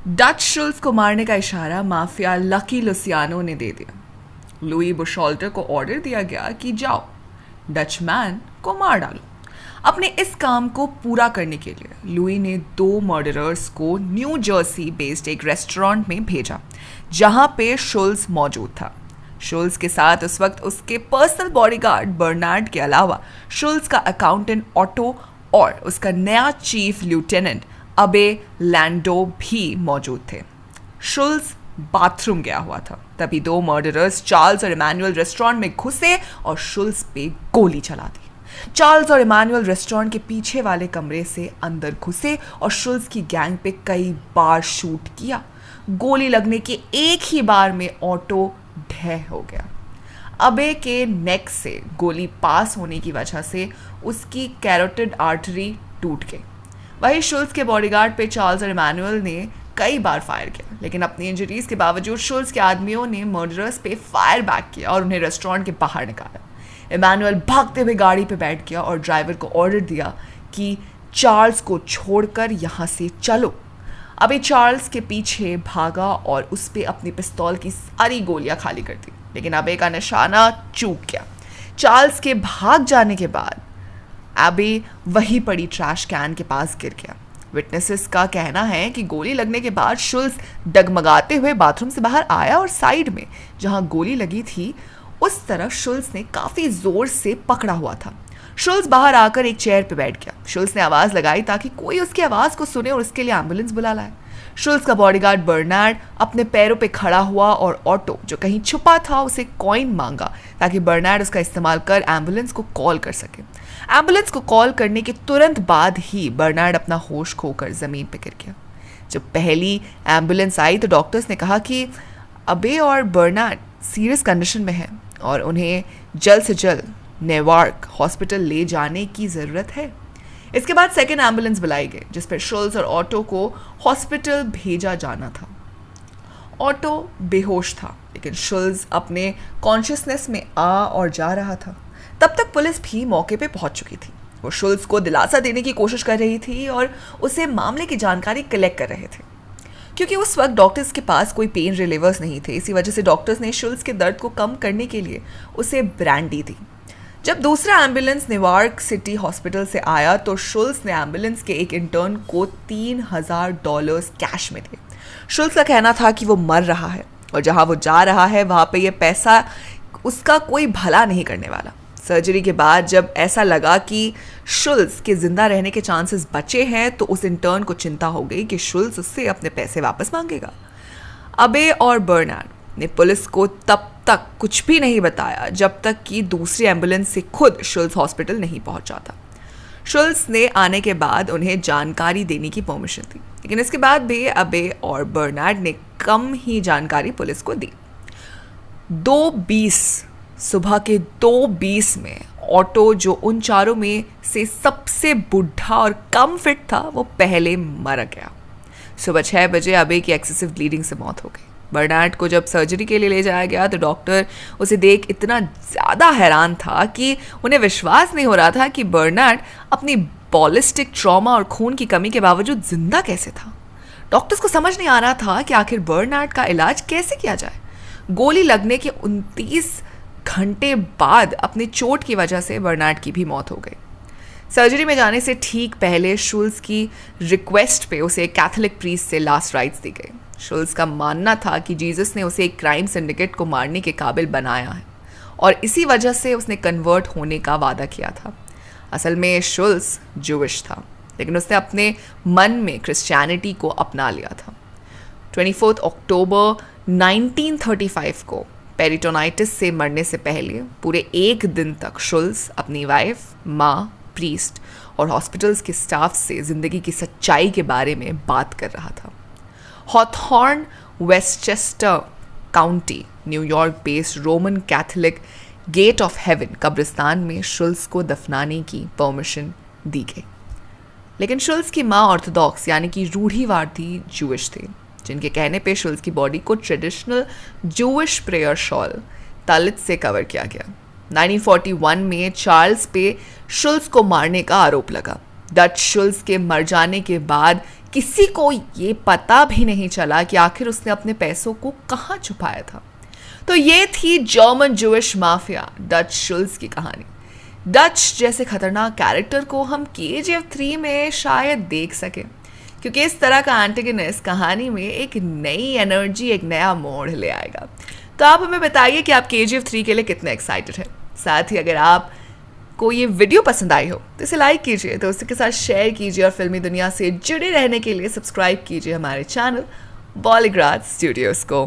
Dutch Schulz को मारने का इशारा माफिया लकी लुसियानो ने दे दिया। लुई बुशॉल्टर को ऑर्डर दिया गया कि जाओ डचमैन को मार डालो। अपने इस काम को पूरा करने के लिए लुई ने 2 मर्डरर्स को न्यू जर्सी बेस्ड एक रेस्टोरेंट में भेजा जहां पे शुल्स मौजूद था। शुल्स के साथ उस वक्त उसके पर्सनल बॉडीगार्ड बर्नार्ड के अलावा शुल्स का अकाउंटेंट ऑटो और उसका नया चीफ लेफ्टिनेंट अबे लैंडो भी मौजूद थे। शुल्स बाथरूम गया हुआ था तभी 2 मर्डरर्स चार्ल्स और इमानुएल रेस्टोरेंट में घुसे और शुल्स पे गोली चला दी। चार्ल्स और इमानुएल रेस्टोरेंट के पीछे वाले कमरे से अंदर घुसे और शुल्स की गैंग पे कई बार शूट किया। गोली लगने के एक ही बार में ऑटो ढह हो गया। अबे के नेक से गोली पास होने की वजह से उसकी कैरोटिड आर्टरी टूट गई। वही शुल्स के बॉडीगार्ड पे चार्ल्स और इमानुएल ने कई बार फायर किया, लेकिन अपनी इंजरीज के बावजूद शुल्स के आदमियों ने मर्डरर्स पे फायर बैक किया और उन्हें रेस्टोरेंट के बाहर निकाला। इमानुएल भागते हुए गाड़ी पे बैठ गया और ड्राइवर को ऑर्डर दिया कि चार्ल्स को छोड़कर यहाँ से चलो। अबे चार्ल्स के पीछे भागा और उस पे अपनी पिस्तौल की सारी गोलियां खाली कर दी, लेकिन अबे का निशाना चूक गया। चार्ल्स के भाग जाने के बाद अबे वही पड़ी ट्रैश कैन के पास गिर गया। विटनेसेस का कहना है कि गोली लगने के बाद शुल्स डगमगाते हुए बाथरूम से बाहर आया और साइड में जहां गोली लगी थी उस तरफ शुल्स ने काफी जोर से पकड़ा हुआ था। शुल्स बाहर आकर एक चेयर पे बैठ गया। शुल्स ने आवाज लगाई ताकि कोई उसकी आवाज को सुने और उसके लिए एम्बुलेंस बुला लाए। शुल्स का बॉडीगार्ड बर्नार्ड अपने पैरों पे खड़ा हुआ और ऑटो जो कहीं छुपा था उसे कॉइन मांगा ताकि बर्नार्ड उसका इस्तेमाल कर एम्बुलेंस को कॉल कर सके। एम्बुलेंस को कॉल करने के तुरंत बाद ही बर्नार्ड अपना होश खोकर जमीन पे गिर गया। जब पहली एम्बुलेंस आई तो डॉक्टर्स ने कहा कि अबे और बर्नार्ड सीरियस कंडीशन में है और उन्हें जल्द से जल्द नेवार्क हॉस्पिटल ले जाने की ज़रूरत है। इसके बाद सेकेंड एम्बुलेंस बुलाई गई जिस पर शुल्स और ऑटो को हॉस्पिटल भेजा जाना था। ऑटो बेहोश था लेकिन शुल्स अपने कॉन्शियसनेस में आ और जा रहा था। तब तक पुलिस भी मौके पे पहुंच चुकी थी। वो शुल्स को दिलासा देने की कोशिश कर रही थी और उसे मामले की जानकारी कलेक्ट कर रहे थे। क्योंकि उस वक्त डॉक्टर्स के पास कोई पेन रिलीवर्स नहीं थे, इसी वजह से डॉक्टर्स ने शुल्स के दर्द को कम करने के लिए उसे ब्रांडी दी। जब दूसरा एम्बुलेंस नेवार्क सिटी हॉस्पिटल से आया तो शुल्स ने एम्बुलेंस के एक इंटर्न को $3000 कैश में दिए। शुल्स का कहना था कि वो मर रहा है और जहां वो जा रहा है वहां पे ये पैसा उसका कोई भला नहीं करने वाला। सर्जरी के बाद जब ऐसा लगा कि शुल्स के जिंदा रहने के चांसेस बचे हैं तो उस इंटर्न को चिंता हो गई कि शुल्स उससे अपने पैसे वापस मांगेगा। अबे और बर्नार्ड ने पुलिस को तब तक कुछ भी नहीं बताया जब तक कि दूसरी एम्बुलेंस से खुद शुल्स हॉस्पिटल नहीं पहुंचा था। शुल्स ने आने के बाद उन्हें जानकारी देने की परमिशन दी, लेकिन इसके बाद भी अबे और बर्नार्ड ने कम ही जानकारी पुलिस को दी। 2:20 सुबह के 2:20 में ऑटो जो उन चारों में से सबसे बुढ़ा और कम फिट था वो पहले मर गया। सुबह 6 बजे अबे की एक्सेसिव ब्लीडिंग से मौत हो गई। बर्नार्ड को जब सर्जरी के लिए ले जाया गया तो डॉक्टर उसे देख इतना ज़्यादा हैरान था कि उन्हें विश्वास नहीं हो रहा था कि बर्नार्ड अपनी बॉलिस्टिक ट्रॉमा और खून की कमी के बावजूद जिंदा कैसे था। डॉक्टर्स को समझ नहीं आ रहा था कि आखिर बर्नार्ड का इलाज कैसे किया जाए। गोली लगने के 29 घंटे बाद अपनी चोट की वजह से बर्नार्ड की भी मौत हो गई। सर्जरी में जाने से ठीक पहले शुल्स की रिक्वेस्ट पे उसे कैथोलिक प्रीस्ट से लास्ट राइट्स दी गई। शुल्स का मानना था कि जीसस ने उसे एक क्राइम सिंडिकेट को मारने के काबिल बनाया है और इसी वजह से उसने कन्वर्ट होने का वादा किया था। असल में शुल्स जूविश था लेकिन उसने अपने मन में क्रिश्चियनिटी को अपना लिया था। 24 अक्टूबर 1935 को पेरिटोनाइटिस से मरने से पहले पूरे 1 दिन तक शुल्स अपनी वाइफ, माँ, प्रीस्ट और हॉस्पिटल्स के स्टाफ से ज़िंदगी की सच्चाई के बारे में बात कर रहा था। Hawthorne Westchester County New York based Roman Catholic Gate of Heaven कब्रिस्तान में शुल्स को दफनाने की परमिशन दी गई। लेकिन शुल्स की माँ ऑर्थोडॉक्स यानी कि रूढ़िवादी जूइश थे, जिनके कहने पे शुल्स की बॉडी को ट्रेडिशनल जूइश प्रेयर शॉल तालित से कवर किया गया। 1941 में चार्ल्स पे शुल्स को मारने का आरोप लगा। डच शुल्स के मर जाने के बाद किसी को ये पता भी नहीं चला कि आखिर उसने अपने पैसों को कहाँ छुपाया था। तो ये थी German Jewish mafia Dutch Schulz की कहानी। डच जैसे खतरनाक कैरेक्टर को हम KGF 3 में शायद देख सकें, क्योंकि इस तरह का एंटेगनिस्ट कहानी में एक नई एनर्जी, एक नया मोड़ ले आएगा। तो आप हमें बताइए कि आप KGF 3 के लिए कितने एक्साइटेड हैं। साथ ही अगर आप को ये वीडियो पसंद आई हो तो इसे लाइक कीजिए, दोस्तों के साथ शेयर कीजिए और फिल्मी दुनिया से जुड़े रहने के लिए सब्सक्राइब कीजिए हमारे चैनल बॉलीग्राज स्टूडियोज़ को।